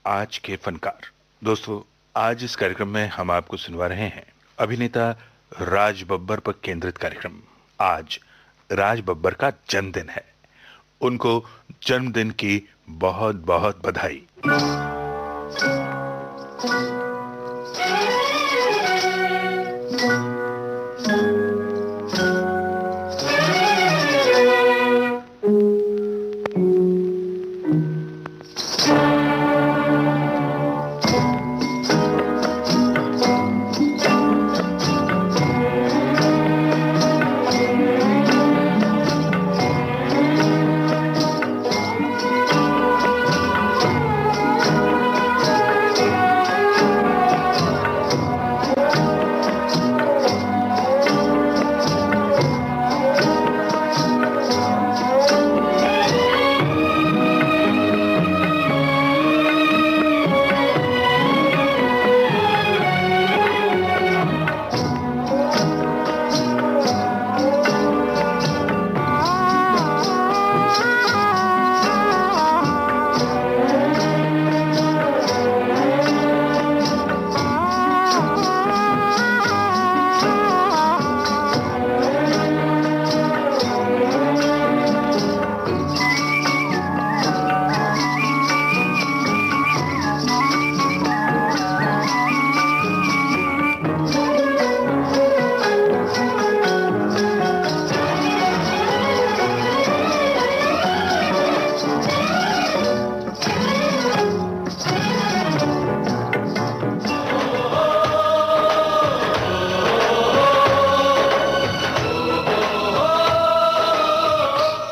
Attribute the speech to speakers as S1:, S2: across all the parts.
S1: आज के फनकार। दोस्तों, आज इस कार्यक्रम में हम आपको सुनवा रहे हैं अभिनेता राज बब्बर पर केंद्रित कार्यक्रम। आज राज बब्बर का जन्मदिन है। उनको जन्मदिन की बहुत बहुत बधाई।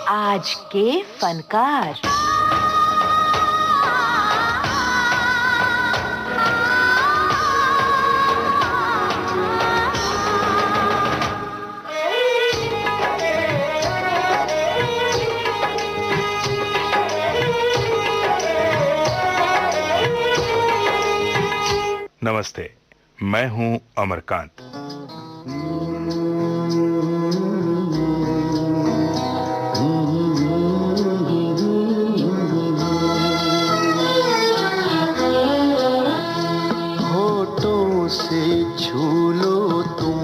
S2: आज के फनकार।
S1: नमस्ते, मैं हूं अमरकांत।
S3: होठों से छू लो तुम,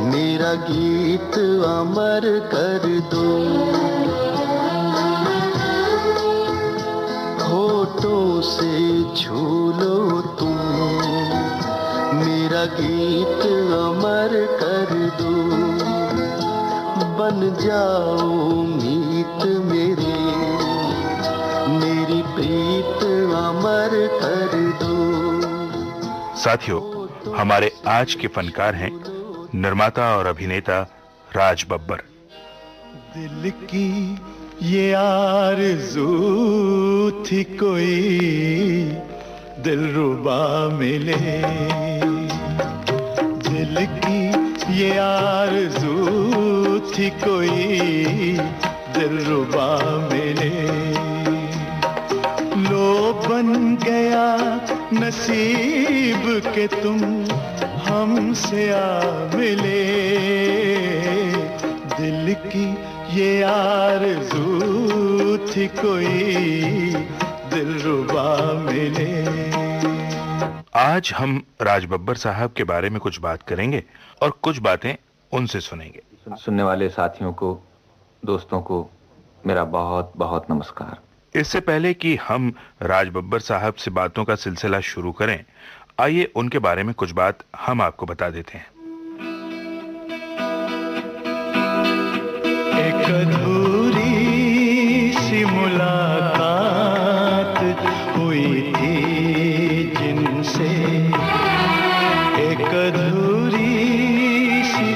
S3: मेरा गीत अमर कर दो। होठों से छू लो तुम, मेरा गीत अमर कर दो। बन जाओ मीत मेरे, मेरी प्रीत अमर कर दो।
S1: साथियों, हमारे आज के फनकार हैं निर्माता और अभिनेता राज बब्बर।
S3: दिल की ये आरज़ू थी कोई दिलरुबा मिले। दिल की ये आरज़ू थी कोई दिलरुबा मिले। लो बन गया नसीब के तुम हमसे आ मिले। दिल की ये आरज़ू थी कोई दिलरुबा मिले।
S1: आज हम राज बब्बर साहब के बारे में कुछ बात करेंगे और कुछ बातें उनसे सुनेंगे।
S4: सुनने वाले साथियों को, दोस्तों को मेरा बहुत बहुत नमस्कार।
S1: इससे पहले कि हम राज बब्बर साहब से बातों का सिलसिला शुरू करें, आइए उनके बारे में कुछ बात हम आपको बता देते हैं।
S3: एक अधूरी सी मुलाकात हुई थी जिनसे, एक अधूरी सी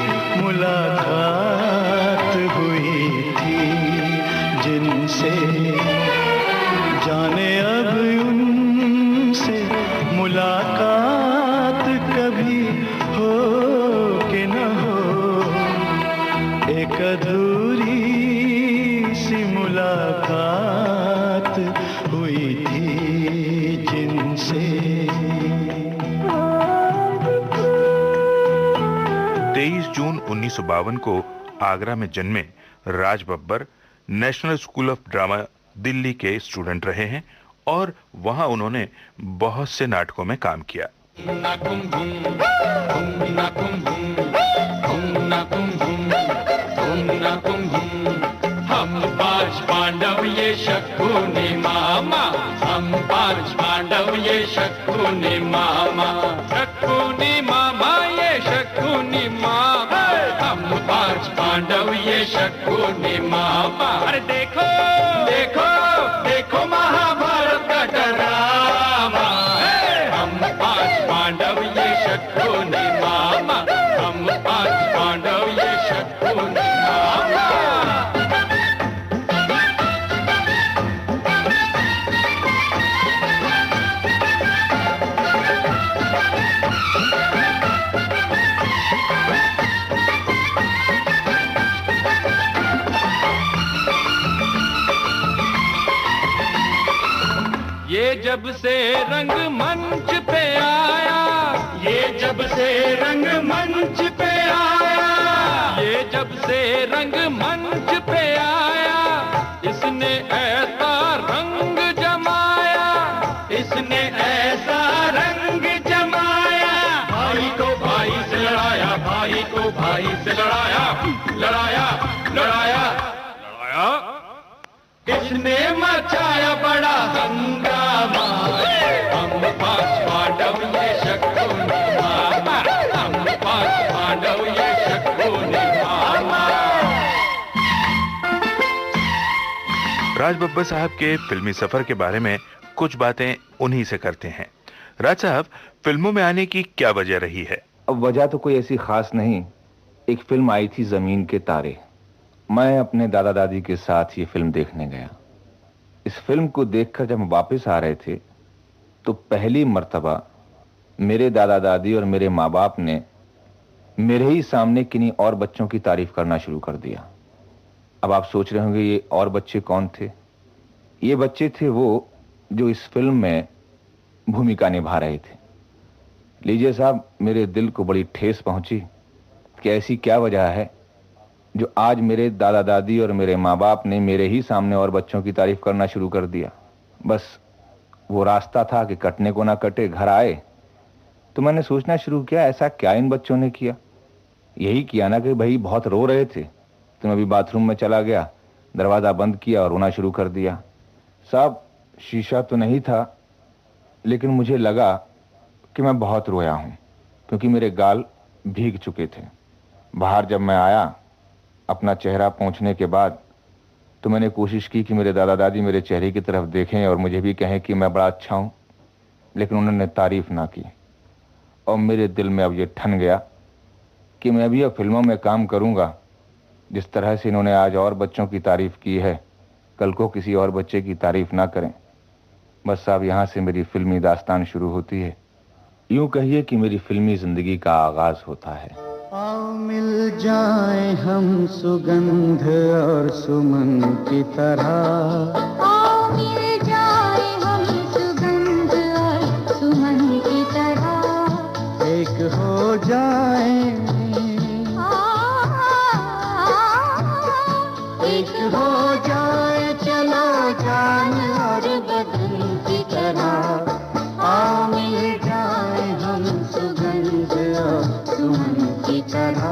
S3: मुलाकात हुई थी जिनसे। जाने अब उनसे मुलाकात कभी हो कि न हो। एक अधूरी सी मुलाकात हुई थी जिनसे।
S1: 23 जून 1952 को आगरा में जन्मे Raj Babbar National School of Drama Delhi के स्टूडेंट रहे हैं और वहां उन्होंने बहुत से नाटकों में काम किया।
S3: हम पांच पांडव ये शकुनी मामा, हम पांच पांडव ये शकुनी मामा, शकुनी मामा ये शकुनी मामा, हम पांच पांडव ये शकुनी मामा। अरे देखो देखो देखो महाभारत का ड्रामा, हम पांच पांडव ये शकुनी मामा, हम पांच पांडव ये शकुनी मामा। ये जब से रंग मंच पे आया, ये जब से रंग मंच पे आया, ये जब से रंग मंच पे आया, इसने ऐसा रंग जमाया, इसने ऐसा रंग जमाया। भाई को भाई से लड़ाया, भाई को भाई से लड़ाया, लड़ाया लड़ाया लड़ाया, इसने मचाया बड़ा हंगामा। हम पांच पांडव ये शकुनी मामा, हम पांच पांडव ये शकुनी मामा।
S1: राज बब्बर साहब के फिल्मी सफर के बारे में कुछ बातें उन्हीं से करते हैं। राज साहब, फिल्मों में आने की क्या वजह रही है?
S4: अब वजह तो कोई ऐसी खास नहीं। एक फिल्म आई थी जमीन के तारे, मैं अपने दादा दादी के साथ ये फिल्म देखने गया। इस फिल्म को देखकर जब हम वापस आ रहे थे तो पहली मर्तबा मेरे दादा दादी और मेरे माँ बाप ने मेरे ही सामने किन्हीं और बच्चों की तारीफ करना शुरू कर दिया। अब आप सोच रहे होंगे ये और बच्चे कौन थे? ये बच्चे थे वो जो इस फिल्म में भूमिका निभा रहे थे। लीजिए साहब, मेरे दिल को बड़ी ठेस पहुंची कि ऐसी क्या वजह है जो आज मेरे दादा दादी और मेरे माँ बाप ने मेरे ही सामने और बच्चों की तारीफ करना शुरू कर दिया। बस वो रास्ता था कि कटने को ना कटे, घर आए तो मैंने सोचना शुरू किया ऐसा क्या इन बच्चों ने किया। यही किया ना कि भाई बहुत रो रहे थे तो मैं भी बाथरूम में चला गया, दरवाज़ा बंद किया और रोना शुरू कर दिया। साहब, शीशा तो नहीं था लेकिन मुझे लगा कि मैं बहुत रोया हूँ क्योंकि मेरे गाल भीग चुके थे। बाहर जब मैं आया अपना चेहरा पोंछने के बाद तो मैंने कोशिश की कि मेरे दादा दादी मेरे चेहरे की तरफ देखें और मुझे भी कहें कि मैं बड़ा अच्छा हूँ, लेकिन उन्होंने तारीफ ना की। और मेरे दिल में अब ये ठन गया कि मैं भी अब फिल्मों में काम करूँगा। जिस तरह से इन्होंने आज और बच्चों की तारीफ की है, कल को किसी और बच्चे की तारीफ ना करें। बस साहब, यहाँ से मेरी फिल्मी दास्तान शुरू होती है। यूँ कहिए कि मेरी फिल्मी जिंदगी का आगाज होता है।
S3: आओ मिल जाए हम सुगंध और सुमन की तरह,
S5: आओ मिल जाए हम सुगंध और सुमन की तरह,
S3: एक हो जाए, एक हो जाए, चलो जान और बदन की तरह। आओ मिल जाए हम सुगंध और सुमन की तरह।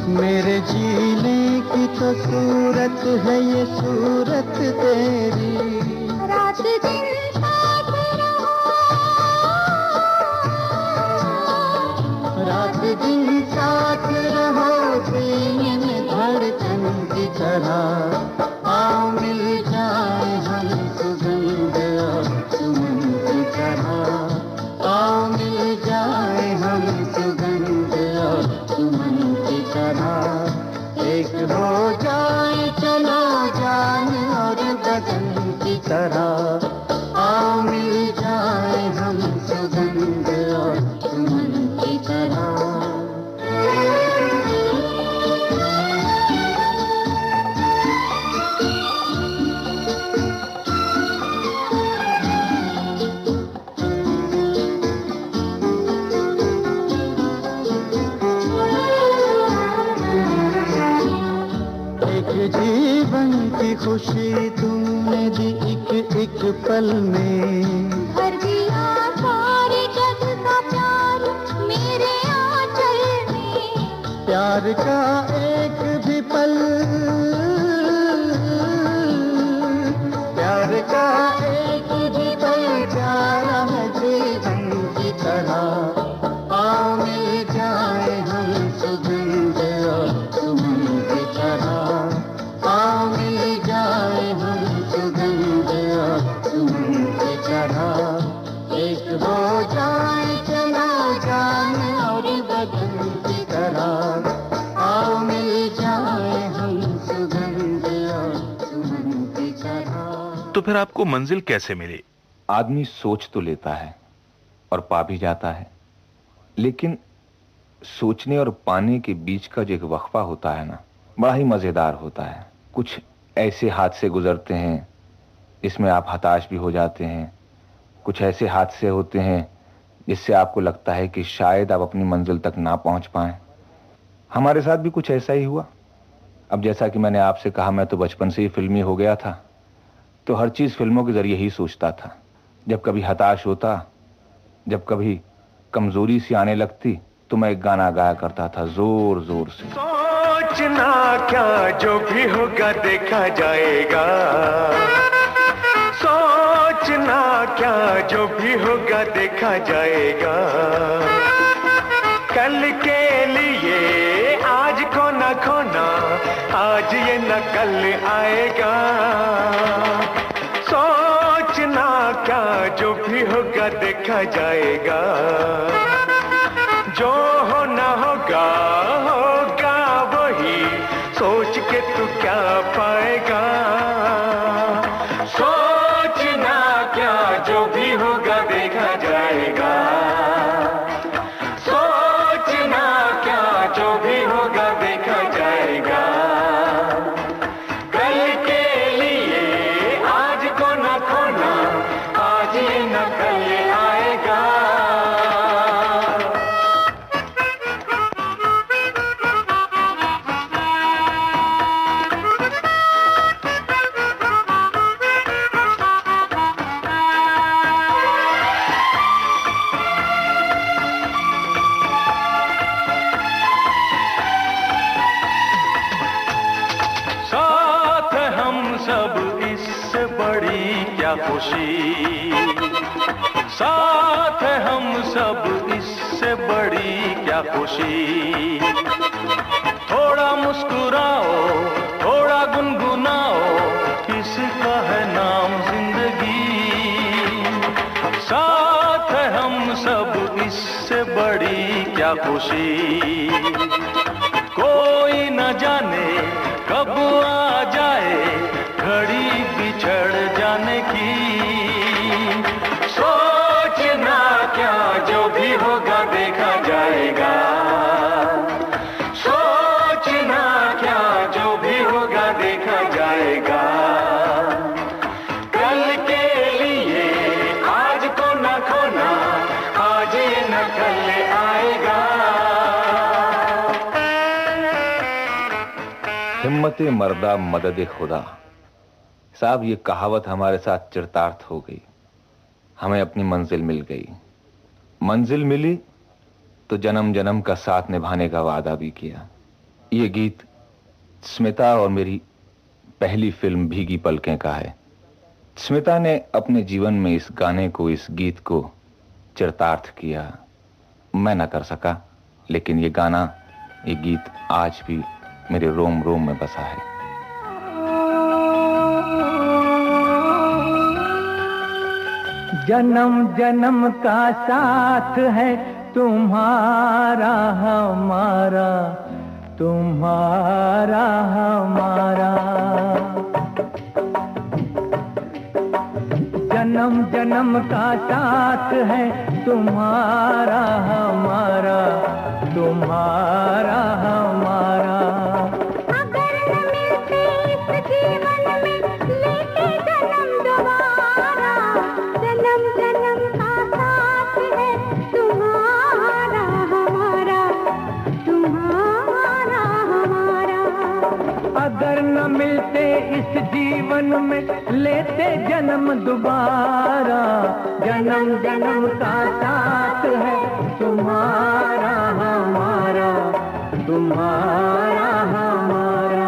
S3: मेरे जीने की तो सूरत है ये सूरत तेरी,
S5: रात दिन साथ रहो,
S3: रात दिन साथ रहो, सीने में धड़कन की तरह। आओ मिल जाए हम सुगंध और सुमन की तरह। आओ मिल जाए हम सुगंध और सुमन की तरह। एक हो जाए, चलो जीवन की खुशी तूने दी एक एक पल में,
S5: भर दिया सारे जग का प्यार मेरे आंचल में,
S3: प्यार का एक भी पल, प्यार का एक भी पल प्यारा है जीवन की तरह। आओ मिल जाए हम सुगंध और सुमन की तरह, आओ मिल जाए हम सुगंध और सुमन की तरह। एक हो जाए चलो जान और बदन की तरह, आओ मिल जाए हम सुगंध और सुमन की तरह।
S1: तो फिर आपको मंजिल कैसे मिली?
S4: आदमी सोच तो लेता है और पा भी जाता है, लेकिन सोचने और पाने के बीच का जो एक वक्फा होता है ना, बड़ा ही मजेदार होता है। कुछ ऐसे हादसे गुजरते हैं इसमें आप हताश भी हो जाते हैं, कुछ ऐसे हादसे होते हैं जिससे आपको लगता है कि शायद आप अपनी मंजिल तक ना पहुंच पाएं। हमारे साथ भी कुछ ऐसा ही हुआ। अब जैसा कि मैंने आपसे कहा, मैं तो बचपन से ही फिल्मी हो गया था, तो हर चीज फिल्मों के जरिए ही सोचता था। जब कभी हताश होता, जब कभी कमजोरी सी आने लगती, तो मैं एक गाना गाया करता था जोर जोर से।
S6: सोचना क्या, जो भी होगा देखा जाएगा, सोचना क्या, जो भी होगा देखा जाएगा। कल के लिए आज को न खोना, आज ये न कल आएगा। सोचना क्या, जो भी होगा देखा जाएगा। जो होना होगा होगा वही, सोच के तू क्या पाएगा। सोचना क्या, जो भी होगा देखा जाएगा। सोचना क्या, जो भी होगा देखा जाएगा। कल के लिए आज को न खोना, आज ये न कल आएगा। साथ हम सब इससे बड़ी क्या खुशी, साथ हम सब इससे बड़ी क्या खुशी। थोड़ा मुस्कुराओ, थोड़ा गुनगुनाओ, इसका है नाम जिंदगी। साथ हम सब इससे बड़ी क्या खुशी। कोई न जाने कब आ जाए घड़ी बिछड़ जाने की। सोचना क्या, जो भी होगा देखा जाएगा। सोचना क्या, जो भी होगा देखा जाएगा। कल के लिए आज को न खोना, आज ये न कल आएगा।
S4: हिम्मते मर्दा मदद खुदा। साहब, ये कहावत हमारे साथ चरितार्थ हो गई। हमें अपनी मंजिल मिल गई। मंजिल मिली तो जन्म जन्म का साथ निभाने का वादा भी किया। ये गीत स्मिता और मेरी पहली फिल्म भीगी पलकें का है। स्मिता ने अपने जीवन में इस गाने को, इस गीत को चरितार्थ किया। मैं ना कर सका, लेकिन ये गाना, ये गीत आज भी मेरे रोम रोम में बसा है।
S3: जन्म जन्म का साथ है तुम्हारा हमारा, तुम्हारा हमारा। जन्म जन्म का साथ है तुम्हारा हमारा, तुम्हारा हमारा।
S5: अगर न मिलते इस जीवन में लेके जन्म दोबारा, जन्म जन्म का साथ है तुम्हारा हमारा, तुम्हारा हमारा।
S3: अगर न मिलते इस जीवन में लेते जन्म दोबारा, जन्म जन्म का साथ है तुम्हारा हमारा, तुम्हारा हमारा।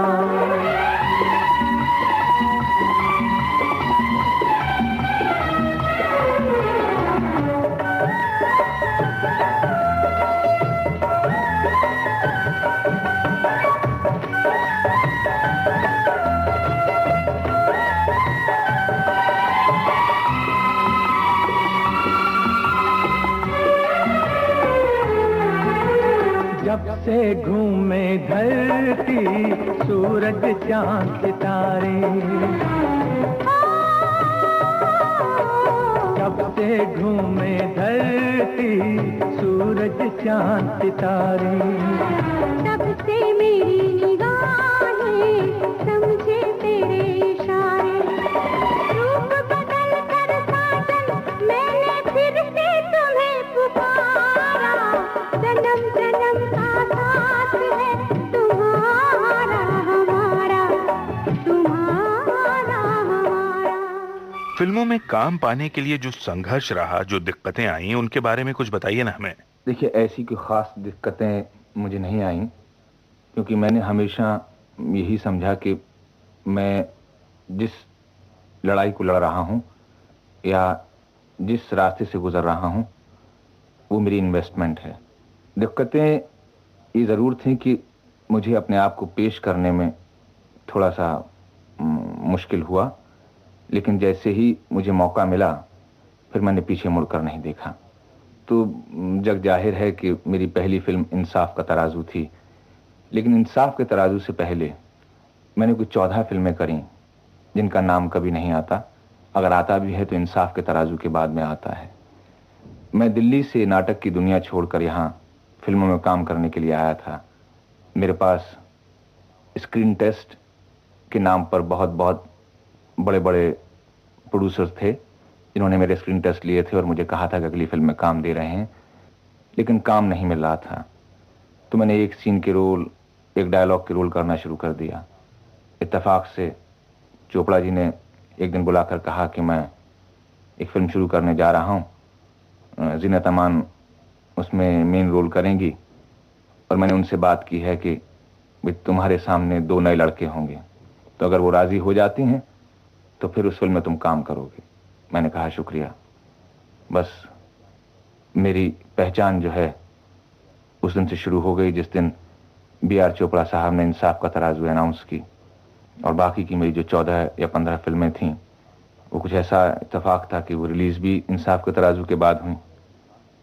S3: जब से घूमे धरती सूरज चांद सितारे, जब से घूमे धरती सूरज चांद सितारे,
S5: तब से मेरी निगाहें समझे तेरे इशारे, रूप बदल कर साजन मैंने फिर से तुम्हें पुकारा, जन्म जन्म का साथ है तुम्हारा हमारा, तुम्हारा हमारा।
S1: फिल्मों में काम पाने के लिए जो संघर्ष रहा, जो दिक्कतें आई, उनके बारे में कुछ बताइए ना हमें।
S4: देखिए, ऐसी कोई ख़ास दिक्कतें मुझे नहीं आईं, क्योंकि मैंने हमेशा यही समझा कि मैं जिस लड़ाई को लड़ रहा हूं या जिस रास्ते से गुजर रहा हूं वो मेरी इन्वेस्टमेंट है। दिक्कतें ये ज़रूर थी कि मुझे अपने आप को पेश करने में थोड़ा सा मुश्किल हुआ, लेकिन जैसे ही मुझे मौका मिला फिर मैंने पीछे मुड़कर नहीं देखा। तो जग जाहिर है कि मेरी पहली फिल्म इंसाफ का तराजू थी, लेकिन इंसाफ के तराजू से पहले मैंने कुछ 14 फिल्में करी जिनका नाम कभी नहीं आता, अगर आता भी है तो इंसाफ के तराजू के बाद में आता है। मैं दिल्ली से नाटक की दुनिया छोड़कर यहाँ फिल्मों में काम करने के लिए आया था। मेरे पास स्क्रीन टेस्ट के नाम पर बहुत बहुत बड़े बड़े प्रोड्यूसर्स थे जिन्होंने मेरे स्क्रीन टेस्ट लिए थे और मुझे कहा था कि अगली फिल्म में काम दे रहे हैं, लेकिन काम नहीं मिल रहा था। तो मैंने एक सीन के रोल, एक डायलॉग के रोल करना शुरू कर दिया। इत्तेफाक से चोपड़ा जी ने एक दिन बुलाकर कहा कि मैं एक फिल्म शुरू करने जा रहा हूँ, जीनत अमान उसमें मेन रोल करेंगी, और मैंने उनसे बात की है कि भाई तुम्हारे सामने 2 नए लड़के होंगे, तो अगर वो राज़ी हो जाती हैं तो फिर उस फिल्म में तुम काम करोगे। मैंने कहा शुक्रिया। बस मेरी पहचान जो है उस दिन से शुरू हो गई जिस दिन B.R. चोपड़ा साहब ने इंसाफ का तराजू अनाउंस की, और बाकी की मेरी जो 14 या 15 फिल्में थीं वो कुछ ऐसा इत्तेफाक था कि वो रिलीज़ भी इंसाफ के तराजू के बाद हुई।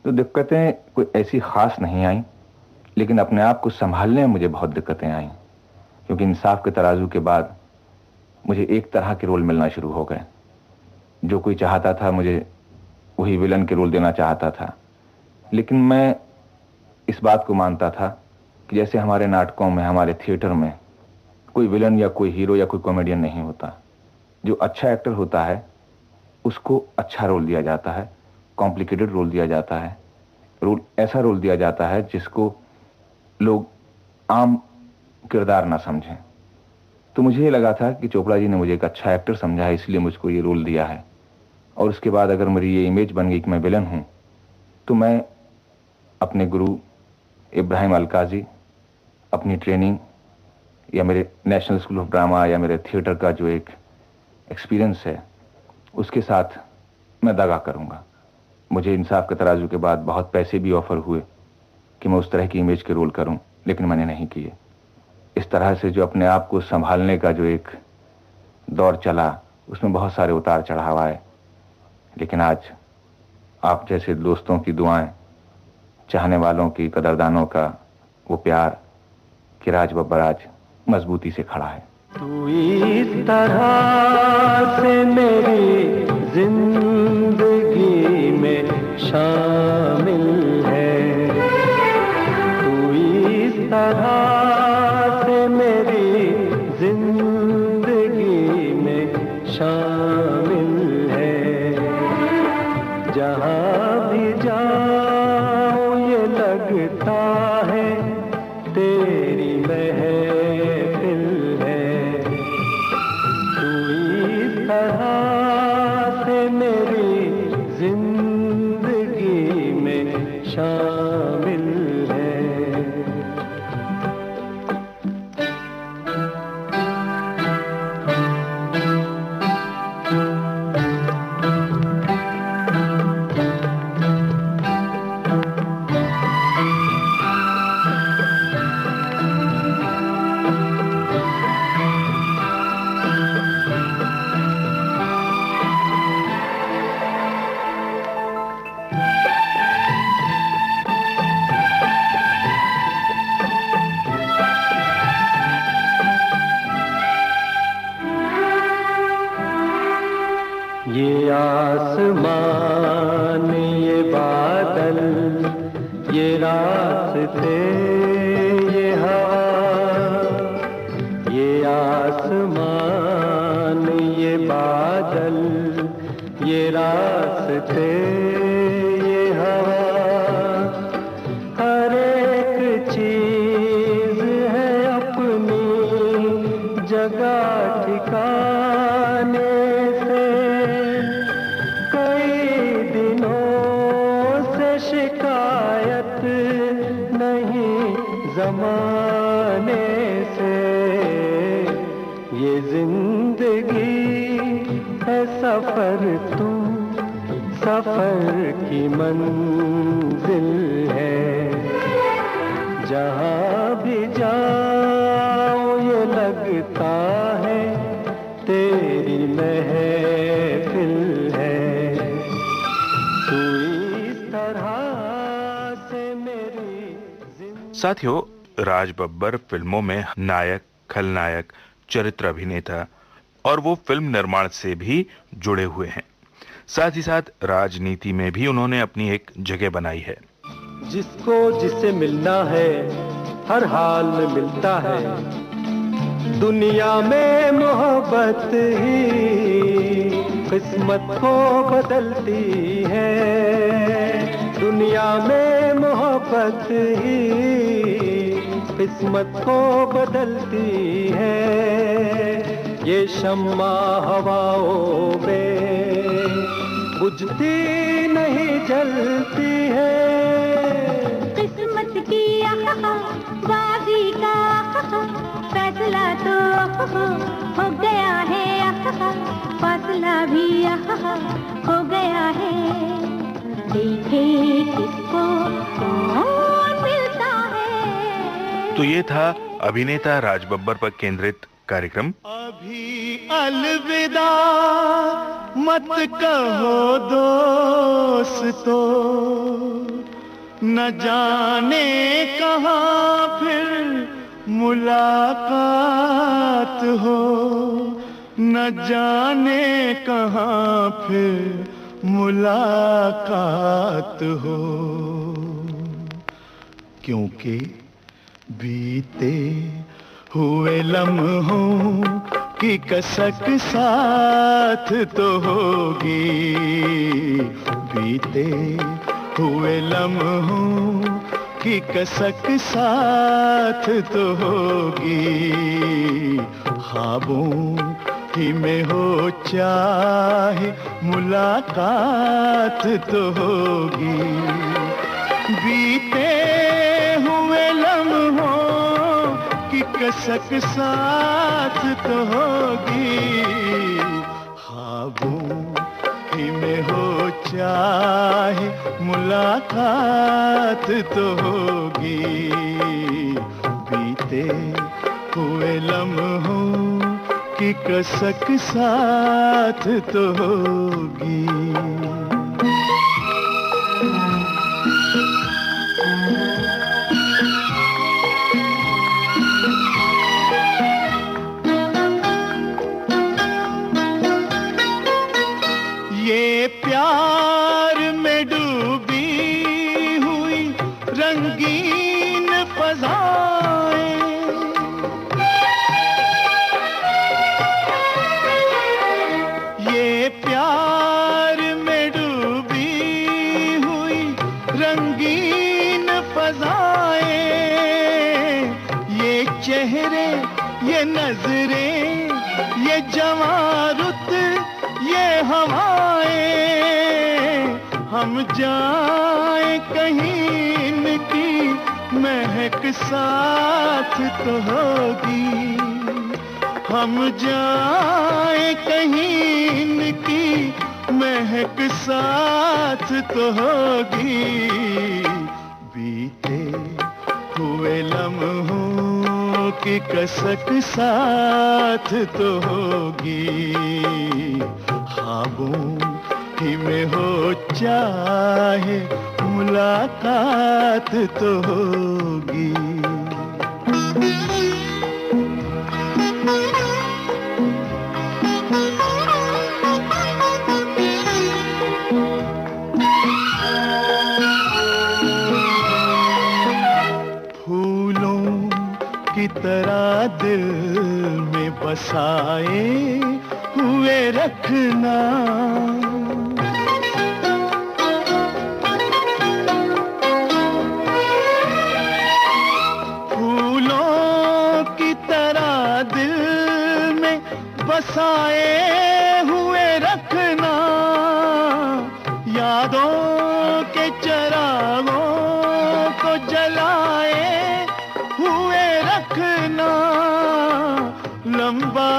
S4: तो दिक्कतें कोई ऐसी ख़ास नहीं आई, लेकिन अपने आप को संभालने में मुझे बहुत दिक्कतें आईं, क्योंकि इंसाफ के तराजू के बाद मुझे एक तरह के रोल मिलना शुरू हो गए। जो कोई चाहता था मुझे वही विलन के रोल देना चाहता था, लेकिन मैं इस बात को मानता था कि जैसे हमारे नाटकों में, हमारे थिएटर में कोई विलन या कोई हीरो या कोई कॉमेडियन नहीं होता। जो अच्छा एक्टर होता है उसको अच्छा रोल दिया जाता है, कॉम्प्लिकेटेड रोल दिया जाता है, ऐसा रोल दिया जाता है जिसको लोग आम किरदार ना समझें। तो मुझे ये लगा था कि चोपड़ा जी ने मुझे एक अच्छा एक्टर समझा है, इसलिए मुझको ये रोल दिया है, और उसके बाद अगर मेरी ये इमेज बन गई कि मैं विलन हूँ, तो मैं अपने गुरु इब्राहिम अलकाजी, अपनी ट्रेनिंग या मेरे नेशनल स्कूल ऑफ ड्रामा या मेरे थिएटर का जो एक एक्सपीरियंस है उसके साथ मैं दगा करूँगा। मुझे इंसाफ के तराजू के बाद बहुत पैसे भी ऑफर हुए कि मैं उस तरह की इमेज के रोल करूं, लेकिन मैंने नहीं किए। इस तरह से जो अपने आप को संभालने का जो एक दौर चला उसमें बहुत सारे उतार चढ़ाव आए, लेकिन आज आप जैसे दोस्तों की दुआएं, चाहने वालों की, कदरदानों का वो प्यार कि राज बब्बर आज मजबूती से खड़ा है।
S3: तू इस तरह से मेरी जिंदगी में शामिल है, तू इस तरह से मेरी जिंदगी में शामिल है। जहाँ भी जाऊँ ये लगता है तेरी महफिल है।
S6: तरह से मेरी जिंदगी में शामिल है। ये आसमान, ये बादल, ये रास्ते, ये हवा, ये आसमान, ये बादल, ये रास्ते, ये हवा, हर एक चीज है अपनी जगह ठिकाने से। कई दिनों से शिकायत नहीं जमाने से। ये जिंदगी है सफर, तू सफर की मंजिल है। जहाँ भी जाओ ये लगता है तेरी महफिल है। तू इस तरह से मेरी
S1: साथियों, राज बब्बर फिल्मों में नायक, खलनायक, चरित्र अभिनेता और वो फिल्म निर्माण से भी जुड़े हुए हैं। साथ ही साथ राजनीति में भी उन्होंने अपनी एक जगह बनाई है।
S6: जिसको जिससे मिलना है हर हाल में मिलता है। दुनिया में मोहब्बत ही किस्मत को बदलती है। दुनिया में मोहब्बत ही किस्मत को बदलती है। ये शम्मा हवाओं में बुझती नहीं जलती है।
S5: किस्मत की बाजी का फैसला तो हो गया है। फासला भी हो गया है। देखे किसको कौन मिलता है।
S1: तो ये था अभिनेता राज बब्बर पर केंद्रित कार्यक्रम।
S3: अभी अलविदा मत कहो दोस्तों, न जाने कहाँ फिर मुलाकात हो। न जाने कहाँ फिर मुलाकात हो। क्योंकि बीते हुए लम्हों की कसक साथ तो होगी। बीते हुए लम्हों की कसक साथ तो होगी। ख्वाबों ही में हो चाहे मुलाकात तो होगी। बीते हुए लम्हों की कसक साथ तो होगी। ख्वाबों ही में हो चाहे मुलाकात तो होगी। बीते हुए लम्हों की कसक साथ तो होगी। ये प्यार में डूबी हुई रंगीन फज़ाएं, ये प्यार में डूबी हुई रंगीन फज़ाएं, ये चेहरे, ये नजरें, ये ये जवां रुत ये हवाएं, हम जाए कहीं इनकी महक साथ तो होगी, हम जाए कहीं इनकी महक साथ तो होगी, बीते हुए लम्हों की कसक साथ तो होगी, ख्वाबों ही में हो चाहे मुलाकात तो होगी। की तरह दिल में बसाए हुए रखना, फूलों की तरह दिल में बसाए हुए रखना, यादों के चिरागों को जलाए हुए रखना, लंबा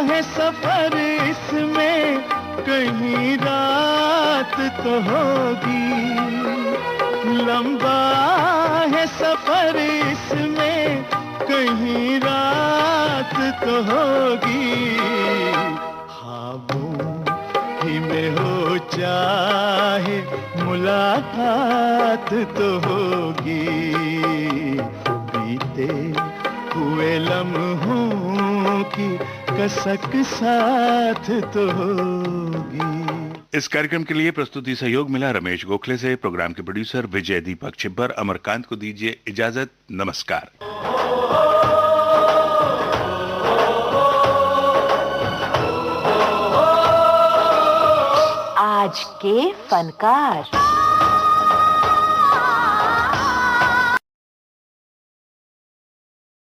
S3: है सफर इसमें कहीं रात तो होगी, लंबा है सफर इसमें कहीं रात तो होगी, ख्वाबों ही में हो चाहे मुलाकात तो होगी, बीते हुए लम्हों की कसक साथ तो होगी।
S1: इस कार्यक्रम के लिए प्रस्तुति सहयोग मिला रमेश गोखले से। प्रोग्राम के प्रोड्यूसर विजय दीपक छिब्बर। अमरकांत को दीजिए इजाजत। नमस्कार।
S2: आज के फनकार।